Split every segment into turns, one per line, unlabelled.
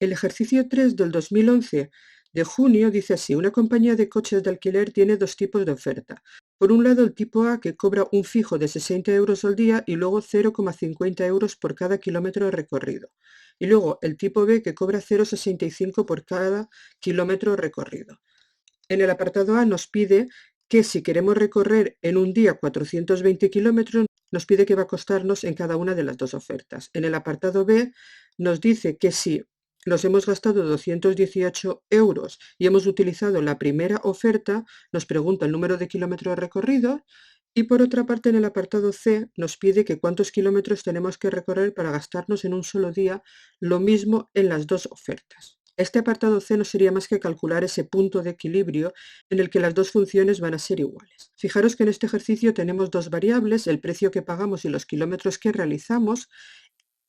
El ejercicio 3 del 2011 de junio dice así: una compañía de coches de alquiler tiene dos tipos de oferta. Por un lado, el tipo A, que cobra un fijo de 60 euros al día y luego 0,50 euros por cada kilómetro recorrido. Y luego el tipo B, que cobra 0,65 por cada kilómetro recorrido. En el apartado A nos pide que si queremos recorrer en un día 420 kilómetros, nos pide que va a costarnos en cada una de las dos ofertas. En el apartado B nos dice que si nos hemos gastado 218 euros y hemos utilizado la primera oferta, nos pregunta el número de kilómetros recorridos. Y por otra parte, en el apartado C nos pide que cuántos kilómetros tenemos que recorrer para gastarnos en un solo día lo mismo en las dos ofertas. Este apartado C no sería más que calcular ese punto de equilibrio en el que las dos funciones van a ser iguales. Fijaros que en este ejercicio tenemos dos variables, el precio que pagamos y los kilómetros que realizamos.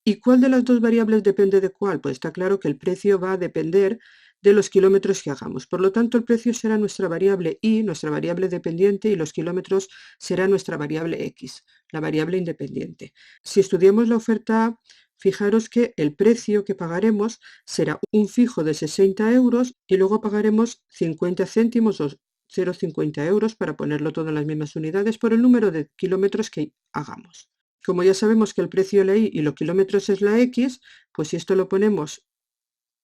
¿Y cuál de las dos variables depende de cuál? Pues está claro que el precio va a depender de los kilómetros que hagamos. Por lo tanto, el precio será nuestra variable y, nuestra variable dependiente, y los kilómetros será nuestra variable x, la variable independiente. Si estudiamos la oferta A, fijaros que el precio que pagaremos será un fijo de 60 euros y luego pagaremos 50 céntimos o 0,50 euros, para ponerlo todo en las mismas unidades, por el número de kilómetros que hagamos. Como ya sabemos que el precio es la y los kilómetros es la x, pues si esto lo ponemos,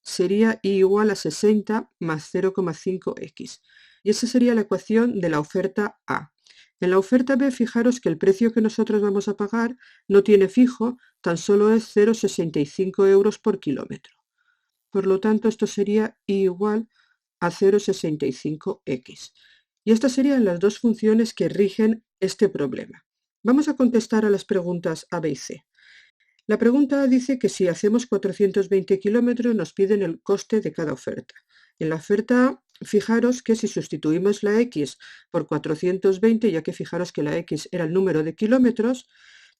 sería y igual a 60 más 0,5x. Y esa sería la ecuación de la oferta A. En la oferta B, fijaros que el precio que nosotros vamos a pagar no tiene fijo, tan solo es 0,65 euros por kilómetro. Por lo tanto, esto sería y igual a 0,65x. Y estas serían las dos funciones que rigen este problema. Vamos a contestar a las preguntas A, B y C. La pregunta A dice que si hacemos 420 kilómetros nos piden el coste de cada oferta. En la oferta A, fijaros que si sustituimos la x por 420, ya que fijaros que la x era el número de kilómetros,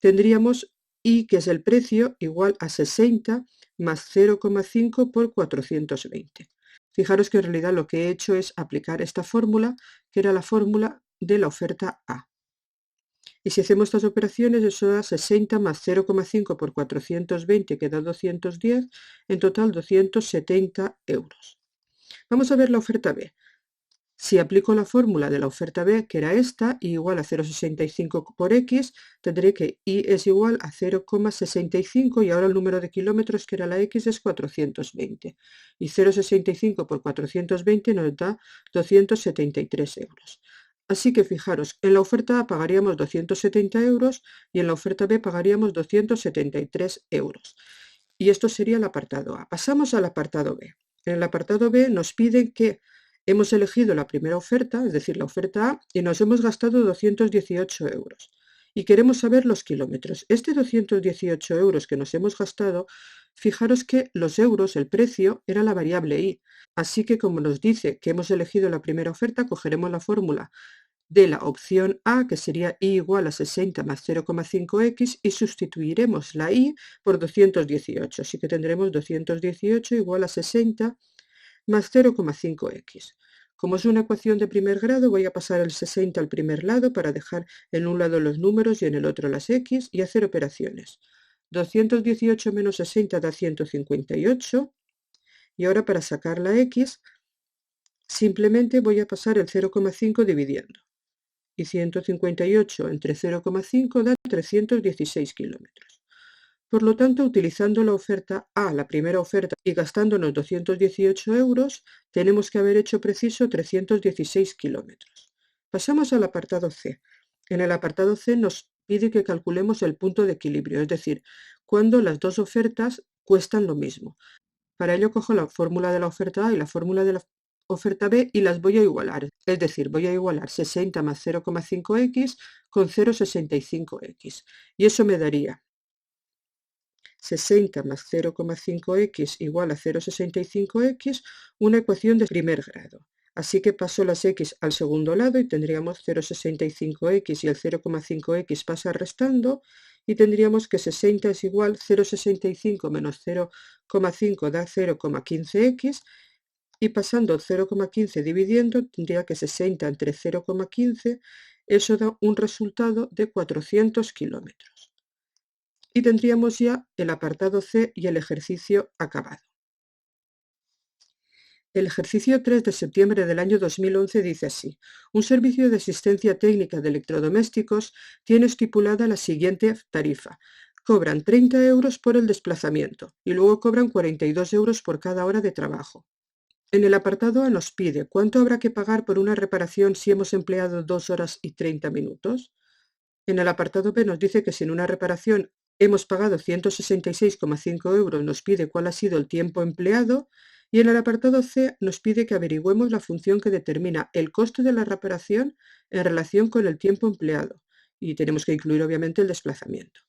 tendríamos y, que es el precio, igual a 60 más 0,5 por 420. Fijaros que en realidad lo que he hecho es aplicar esta fórmula, que era la fórmula de la oferta A. Y si hacemos estas operaciones, eso da 60 más 0,5 por 420, que da 210, en total 270 euros. Vamos a ver la oferta B. Si aplico la fórmula de la oferta B, que era esta, y igual a 0,65 por x, tendré que y es igual a 0,65 y ahora el número de kilómetros, que era la x, es 420. Y 0,65 por 420 nos da 273 euros. Así que fijaros, en la oferta A pagaríamos 270 euros y en la oferta B pagaríamos 273 euros. Y esto sería el apartado A. Pasamos al apartado B. En el apartado B nos piden que hemos elegido la primera oferta, es decir, la oferta A, y nos hemos gastado 218 euros. Y queremos saber los kilómetros. Este 218 euros que nos hemos gastado, fijaros que los euros, el precio, era la variable y. Así que, como nos dice que hemos elegido la primera oferta, cogeremos la fórmula de la opción A, que sería y igual a 60 más 0,5x, y sustituiremos la y por 218. Así que tendremos 218 igual a 60 más 0,5x. Como es una ecuación de primer grado, voy a pasar el 60 al primer lado para dejar en un lado los números y en el otro las x y hacer operaciones. 218 menos 60 da 158. Y ahora, para sacar la x, simplemente voy a pasar el 0,5 dividiendo. Y 158 entre 0,5 da 316 kilómetros. Por lo tanto, utilizando la oferta A, la primera oferta, y gastándonos 218 euros, tenemos que haber hecho preciso 316 kilómetros. Pasamos al apartado C. En el apartado C nos pide que calculemos el punto de equilibrio, es decir, cuando las dos ofertas cuestan lo mismo. Para ello cojo la fórmula de la oferta A y la fórmula de la oferta B y las voy a igualar. Es decir, voy a igualar 60 más 0,5x con 0,65x. Y eso me daría 60 más 0,5x igual a 0,65x, una ecuación de primer grado. Así que paso las x al segundo lado y tendríamos 0,65x y el 0,5x pasa restando y tendríamos que 60 es igual 0,65 menos 0,5 da 0,15x y pasando 0,15 dividiendo tendría que 60 entre 0,15, eso da un resultado de 400 kilómetros. Y tendríamos ya el apartado C y el ejercicio acabado. El ejercicio 3 de septiembre del año 2011 dice así: un servicio de asistencia técnica de electrodomésticos tiene estipulada la siguiente tarifa. Cobran 30 euros por el desplazamiento y luego cobran 42 euros por cada hora de trabajo. En el apartado A nos pide cuánto habrá que pagar por una reparación si hemos empleado 2 horas y 30 minutos. En el apartado B nos dice que si en una reparación hemos pagado 166,5 euros, nos pide cuál ha sido el tiempo empleado, y en el apartado C nos pide que averigüemos la función que determina el coste de la reparación en relación con el tiempo empleado, y tenemos que incluir obviamente el desplazamiento.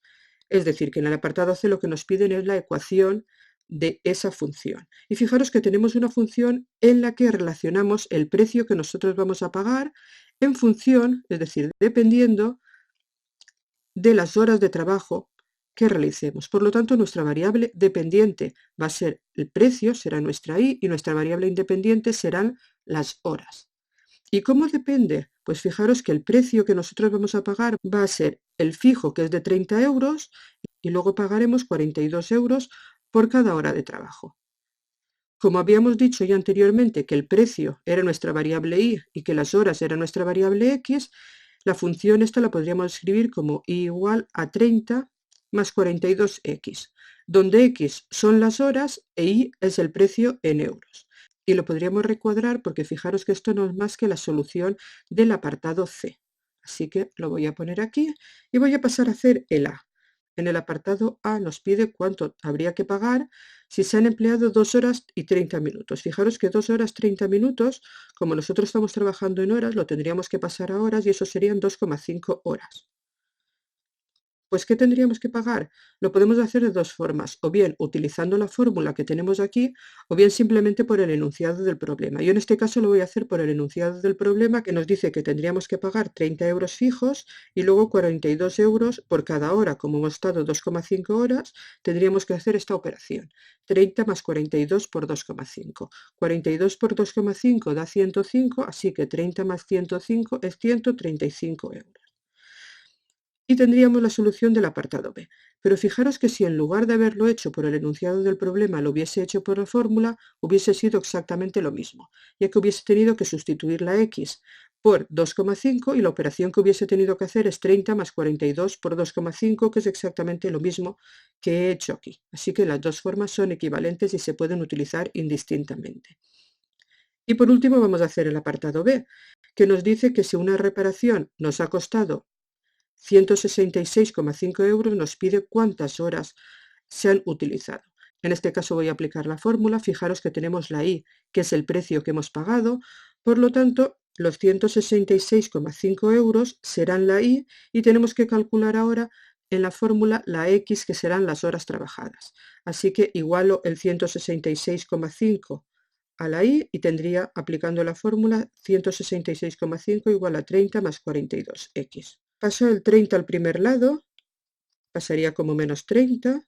Es decir, que en el apartado C lo que nos piden es la ecuación de esa función. Y fijaros que tenemos una función en la que relacionamos el precio que nosotros vamos a pagar en función, es decir, dependiendo de las horas de trabajo que realicemos. Por lo tanto, nuestra variable dependiente va a ser el precio, será nuestra I, y nuestra variable independiente serán las horas. ¿Y cómo depende? Pues fijaros que el precio que nosotros vamos a pagar va a ser el fijo, que es de 30 euros, y luego pagaremos 42 euros por cada hora de trabajo. Como habíamos dicho ya anteriormente que el precio era nuestra variable y que las horas eran nuestra variable x, la función esta la podríamos escribir como y igual a 30 más 42x, donde x son las horas e y es el precio en euros. Y lo podríamos recuadrar porque fijaros que esto no es más que la solución del apartado C. Así que lo voy a poner aquí y voy a pasar a hacer el A. En el apartado A nos pide cuánto habría que pagar si se han empleado 2 horas y 30 minutos. Fijaros que 2 horas 30 minutos, como nosotros estamos trabajando en horas, lo tendríamos que pasar a horas y eso serían 2,5 horas. Pues, ¿qué tendríamos que pagar? Lo podemos hacer de dos formas, o bien utilizando la fórmula que tenemos aquí, o bien simplemente por el enunciado del problema. Yo en este caso lo voy a hacer por el enunciado del problema, que nos dice que tendríamos que pagar 30 euros fijos y luego 42 euros por cada hora. Como hemos estado 2,5 horas, tendríamos que hacer esta operación. 30 más 42 por 2,5. 42 por 2,5 da 105, así que 30 más 105 es 135 euros. Y tendríamos la solución del apartado B. Pero fijaros que si en lugar de haberlo hecho por el enunciado del problema lo hubiese hecho por la fórmula, hubiese sido exactamente lo mismo, ya que hubiese tenido que sustituir la x por 2,5 y la operación que hubiese tenido que hacer es 30 más 42 por 2,5, que es exactamente lo mismo que he hecho aquí. Así que las dos formas son equivalentes y se pueden utilizar indistintamente. Y por último vamos a hacer el apartado B, que nos dice que si una reparación nos ha costado 166,5 euros, nos pide cuántas horas se han utilizado. En este caso voy a aplicar la fórmula. Fijaros que tenemos la I, que es el precio que hemos pagado. Por lo tanto, los 166,5 euros serán la I y tenemos que calcular ahora en la fórmula la X, que serán las horas trabajadas. Así que igualo el 166,5 a la I y tendría, aplicando la fórmula, 166,5 igual a 30 más 42x. Paso el 30 al primer lado, pasaría como menos 30,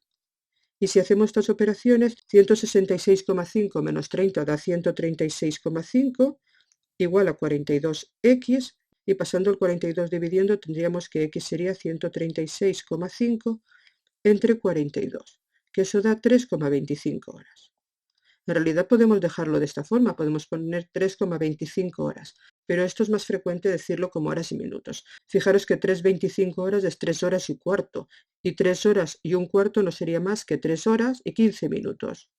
y si hacemos estas operaciones, 166,5 menos 30 da 136,5, igual a 42x, y pasando el 42 dividiendo tendríamos que x sería 136,5 entre 42, que eso da 3,25 horas. En realidad podemos dejarlo de esta forma, podemos poner 3,25 horas, pero esto es más frecuente decirlo como horas y minutos. Fijaros que 3,25 horas es 3 horas y cuarto, y 3 horas y un cuarto no sería más que 3 horas y 15 minutos.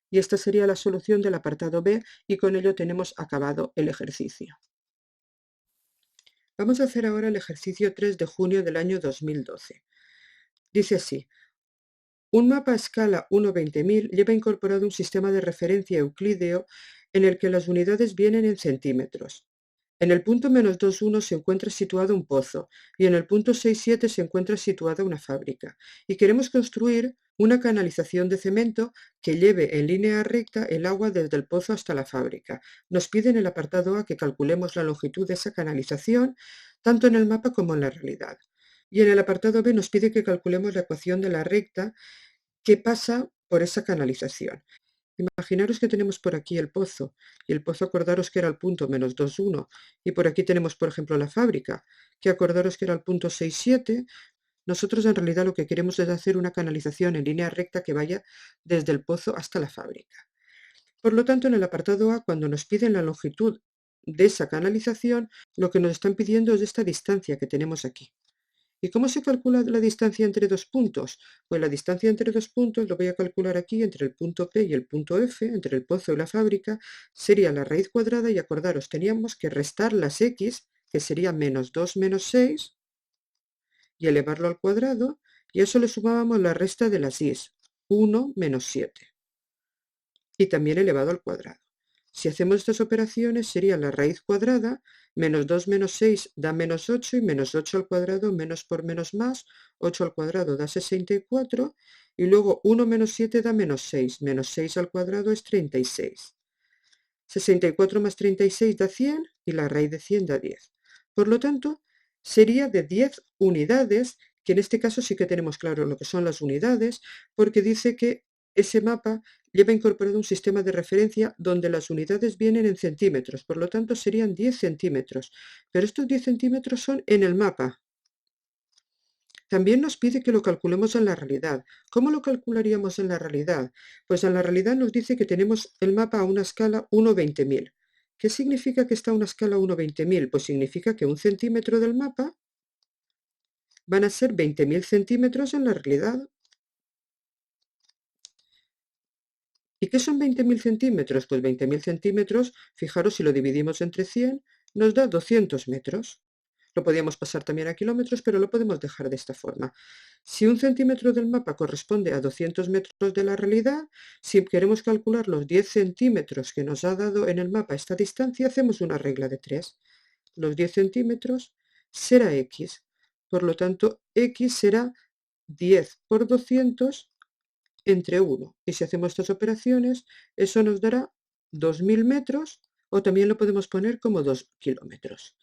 Y esta sería la solución del apartado B, y con ello tenemos acabado el ejercicio. Vamos a hacer ahora el ejercicio 3 de junio del año 2012. Dice así: un mapa a escala 1/20.000 lleva incorporado un sistema de referencia euclídeo en el que las unidades vienen en centímetros. En el punto -21 se encuentra situado un pozo y en el punto 67 se encuentra situada una fábrica. Y queremos construir una canalización de cemento que lleve en línea recta el agua desde el pozo hasta la fábrica. Nos pide en el apartado A que calculemos la longitud de esa canalización, tanto en el mapa como en la realidad. Y en el apartado B nos pide que calculemos la ecuación de la recta que pasa por esa canalización. Imaginaros que tenemos por aquí el pozo, y el pozo acordaros que era el punto -21, y por aquí tenemos, por ejemplo, la fábrica, que acordaros que era el punto 67. Nosotros en realidad lo que queremos es hacer una canalización en línea recta que vaya desde el pozo hasta la fábrica. Por lo tanto, en el apartado A, cuando nos piden la longitud de esa canalización, lo que nos están pidiendo es esta distancia que tenemos aquí. ¿Y cómo se calcula la distancia entre dos puntos? Pues la distancia entre dos puntos lo voy a calcular aquí entre el punto P y el punto F, entre el pozo y la fábrica, sería la raíz cuadrada y acordaros, teníamos que restar las x, que sería menos 2 menos 6, y elevarlo al cuadrado, y a eso le sumábamos la resta de las y, 1 menos 7, y también elevado al cuadrado. Si hacemos estas operaciones sería la raíz cuadrada, menos 2 menos 6 da menos 8 y menos 8 al cuadrado menos por menos más, 8 al cuadrado da 64 y luego 1 menos 7 da menos 6 al cuadrado es 36. 64 más 36 da 100 y la raíz de 100 da 10. Por lo tanto, sería de 10 unidades, que en este caso sí que tenemos claro lo que son las unidades, porque dice que ese mapa lleva incorporado un sistema de referencia donde las unidades vienen en centímetros, por lo tanto serían 10 centímetros. Pero estos 10 centímetros son en el mapa. También nos pide que lo calculemos en la realidad. ¿Cómo lo calcularíamos en la realidad? Pues en la realidad nos dice que tenemos el mapa a una escala 1/20.000. ¿Qué significa que está a una escala 1/20.000? Pues significa que un centímetro del mapa van a ser 20.000 centímetros en la realidad. ¿Y qué son 20.000 centímetros? Pues 20.000 centímetros, fijaros, si lo dividimos entre 100, nos da 200 metros. Lo podíamos pasar también a kilómetros, pero lo podemos dejar de esta forma. Si un centímetro del mapa corresponde a 200 metros de la realidad, si queremos calcular los 10 centímetros que nos ha dado en el mapa esta distancia, hacemos una regla de 3. Los 10 centímetros será x. Por lo tanto, x será 10 por 200 entre 1. Y si hacemos estas operaciones, eso nos dará 2.000 metros, o también lo podemos poner como 2 kilómetros.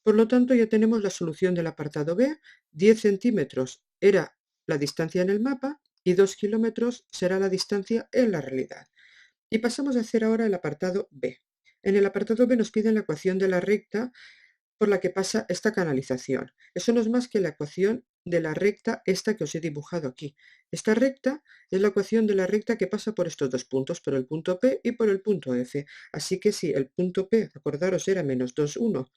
Por lo tanto, ya tenemos la solución del apartado B. 10 centímetros era la distancia en el mapa y 2 kilómetros será la distancia en la realidad. Y pasamos a hacer ahora el apartado B. En el apartado B nos piden la ecuación de la recta por la que pasa esta canalización. Eso no es más que la ecuación de la recta esta que os he dibujado aquí. Esta recta es la ecuación de la recta que pasa por estos dos puntos, por el punto P y por el punto F. Así que si el punto P, acordaros, era menos 2, 1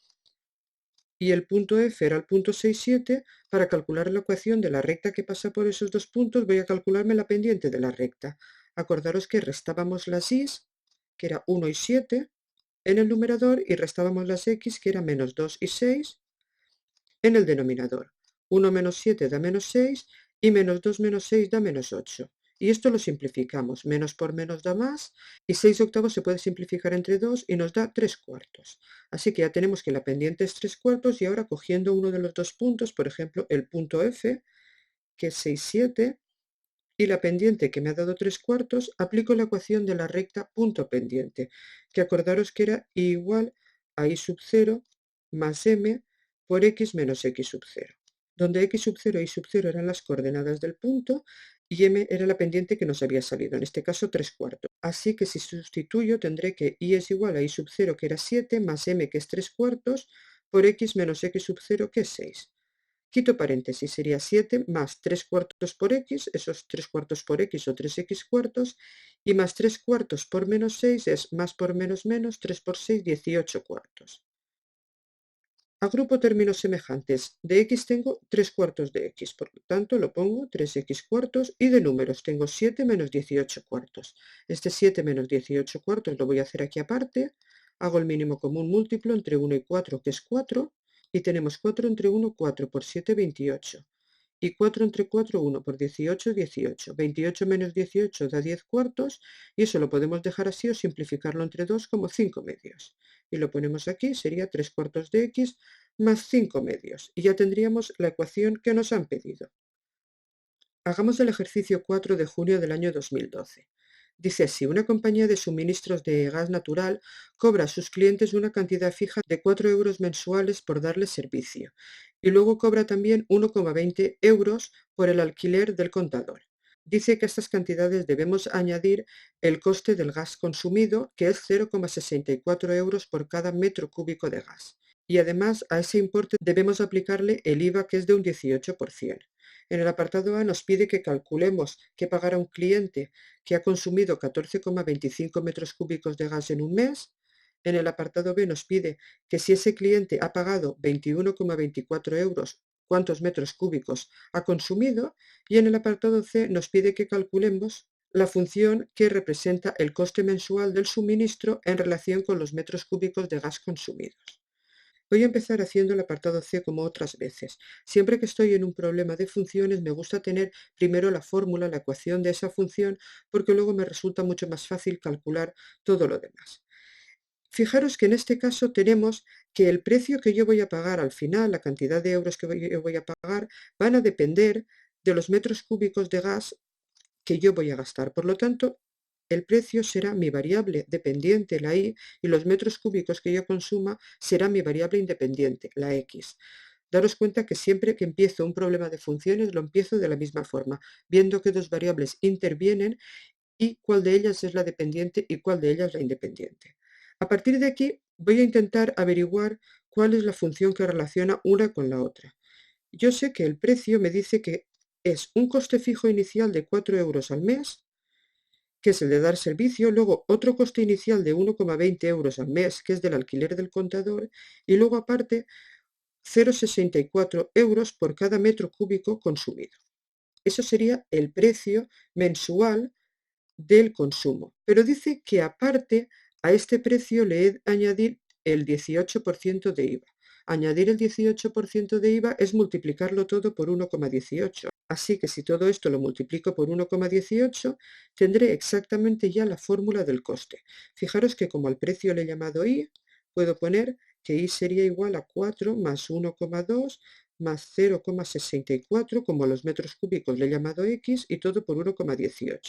y el punto F era el punto 6, 7, para calcular la ecuación de la recta que pasa por esos dos puntos voy a calcularme la pendiente de la recta. Acordaros que restábamos las y, que era 1 y 7, en el numerador y restábamos las x, que era menos 2 y 6, en el denominador. 1 menos 7 da menos 6 y menos 2 menos 6 da menos 8. Y esto lo simplificamos. Menos por menos da más y 6 octavos se puede simplificar entre 2 y nos da 3 cuartos. Así que ya tenemos que la pendiente es 3 cuartos y ahora cogiendo uno de los dos puntos, por ejemplo el punto F, que es 6, 7, y la pendiente que me ha dado 3 cuartos, aplico la ecuación de la recta punto pendiente, que acordaros que era igual a y sub 0 más m por x menos x sub 0, donde x sub 0 y y sub 0 eran las coordenadas del punto y m era la pendiente que nos había salido, en este caso 3 cuartos. Así que si sustituyo tendré que y es igual a y sub 0, que era 7, más m, que es 3 cuartos, por x menos x sub 0, que es 6. Quito paréntesis, sería 7 más 3 cuartos por x, esos 3 cuartos por x o 3x cuartos, y más 3 cuartos por menos 6 es más por menos menos, 3 por 6, 18 cuartos. Agrupo términos semejantes. De x tengo 3 cuartos de x, por lo tanto lo pongo 3x cuartos, y de números tengo 7 menos 18 cuartos. Este 7 menos 18 cuartos lo voy a hacer aquí aparte, hago el mínimo común múltiplo entre 1 y 4, que es 4, y tenemos 4 entre 1, 4 por 7, 28. Y 4 entre 4, 1 por 18, 18. 28 menos 18 da 10 cuartos, y eso lo podemos dejar así o simplificarlo entre 2 como 5 medios. Y lo ponemos aquí, sería 3 cuartos de x más 5 medios. Y ya tendríamos la ecuación que nos han pedido. Hagamos el ejercicio 4 de junio del año 2012. Dice así: una compañía de suministros de gas natural cobra a sus clientes una cantidad fija de 4 euros mensuales por darles servicio y luego cobra también 1,20 euros por el alquiler del contador. Dice que a estas cantidades debemos añadir el coste del gas consumido, que es 0,64 euros por cada metro cúbico de gas. Y además a ese importe debemos aplicarle el IVA, que es de un 18%. En el apartado A nos pide que calculemos qué pagará un cliente que ha consumido 14,25 metros cúbicos de gas en un mes. En el apartado B nos pide que si ese cliente ha pagado 21,24 euros, cuántos metros cúbicos ha consumido. Y en el apartado C nos pide que calculemos la función que representa el coste mensual del suministro en relación con los metros cúbicos de gas consumidos. Voy a empezar haciendo el apartado C como otras veces. Siempre que estoy en un problema de funciones me gusta tener primero la fórmula, la ecuación de esa función, porque luego me resulta mucho más fácil calcular todo lo demás. Fijaros que en este caso tenemos que el precio que yo voy a pagar al final, la cantidad de euros que yo voy a pagar, van a depender de los metros cúbicos de gas que yo voy a gastar. Por lo tanto, el precio será mi variable dependiente, la y los metros cúbicos que yo consuma será mi variable independiente, la x. Daros cuenta que siempre que empiezo un problema de funciones lo empiezo de la misma forma, viendo que dos variables intervienen y cuál de ellas es la dependiente y cuál de ellas la independiente. A partir de aquí voy a intentar averiguar cuál es la función que relaciona una con la otra. Yo sé que el precio me dice que es un coste fijo inicial de 4 euros al mes, que es el de dar servicio, luego otro coste inicial de 1,20 euros al mes, que es del alquiler del contador, y luego aparte 0,64 euros por cada metro cúbico consumido. Eso sería el precio mensual del consumo. Pero dice que aparte a este precio le he de añadir el 18% de IVA. Añadir el 18% de IVA es multiplicarlo todo por 1,18. Así que si todo esto lo multiplico por 1,18, tendré exactamente ya la fórmula del coste. Fijaros que como al precio le he llamado I, puedo poner que I sería igual a 4 más 1,2 más 0,64, como a los metros cúbicos le he llamado X, y todo por 1,18.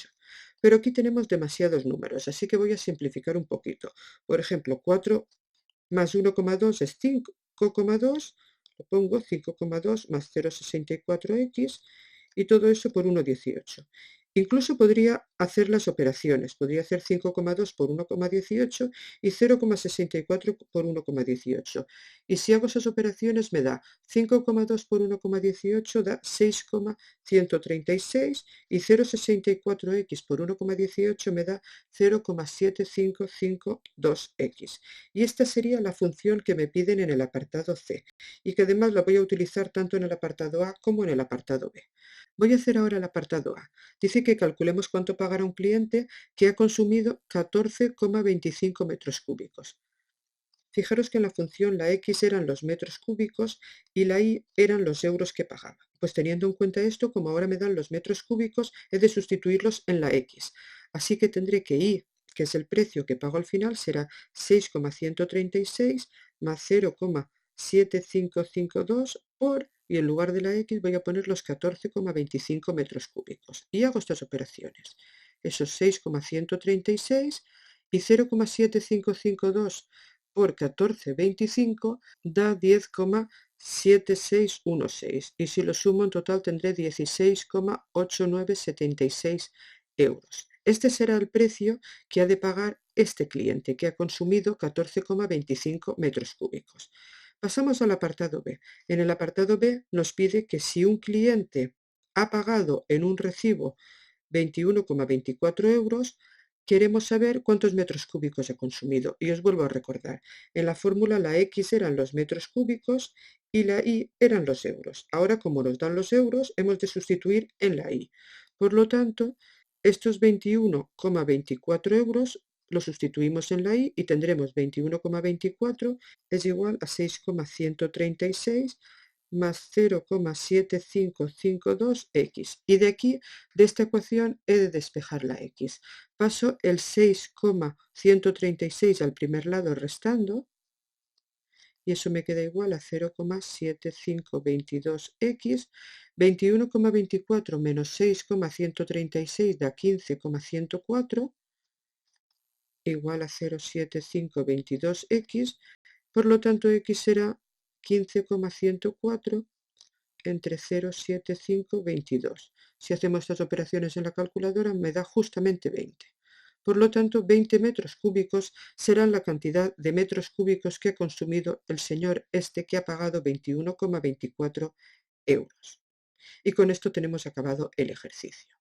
Pero aquí tenemos demasiados números, así que voy a simplificar un poquito. Por ejemplo, 4 más 1,2 es 5,2, lo pongo 5,2 más 0,64x y todo eso por 1,18. Incluso podría hacer las operaciones, podría hacer 5,2 por 1,18 y 0,64 por 1,18. Y si hago esas operaciones me da 5,2 por 1,18 da 6,136 y 0,64x por 1,18 me da 0,7552x. Y esta sería la función que me piden en el apartado C y que además la voy a utilizar tanto en el apartado A como en el apartado B. Voy a hacer ahora el apartado A. Dice que calculemos cuánto pagará un cliente que ha consumido 14,25 metros cúbicos. Fijaros que en la función la X eran los metros cúbicos y la Y eran los euros que pagaba. Pues teniendo en cuenta esto, como ahora me dan los metros cúbicos, he de sustituirlos en la X. Así que tendré que Y, que es el precio que pago al final, será 6,136 más 0,7552 por, y en lugar de la X voy a poner los 14,25 metros cúbicos. Y hago estas operaciones. Esos 6,136 y 0,7552 por 14,25 da 10,7616 y si lo sumo en total tendré 16,8976 euros. Este será el precio que ha de pagar este cliente que ha consumido 14,25 metros cúbicos. Pasamos al apartado B. En el apartado B nos pide que si un cliente ha pagado en un recibo 21,24 euros, queremos saber cuántos metros cúbicos ha consumido. Y os vuelvo a recordar, en la fórmula la X eran los metros cúbicos y la Y eran los euros. Ahora, como nos dan los euros, hemos de sustituir en la Y. Por lo tanto, estos 21,24 euros los sustituimos en la Y y tendremos 21,24 es igual a 6,136 más 0,7552x. Y de aquí, de esta ecuación, he de despejar la x. Paso el 6,136 al primer lado restando, y eso me queda igual a 0,7522x. 21,24 menos 6,136 da 15,104, igual a 0,7522x. Por lo tanto, x será 15,104 entre 0,7522. Si hacemos estas operaciones en la calculadora me da justamente 20. Por lo tanto, 20 metros cúbicos serán la cantidad de metros cúbicos que ha consumido el señor este que ha pagado 21,24 euros. Y con esto tenemos acabado el ejercicio.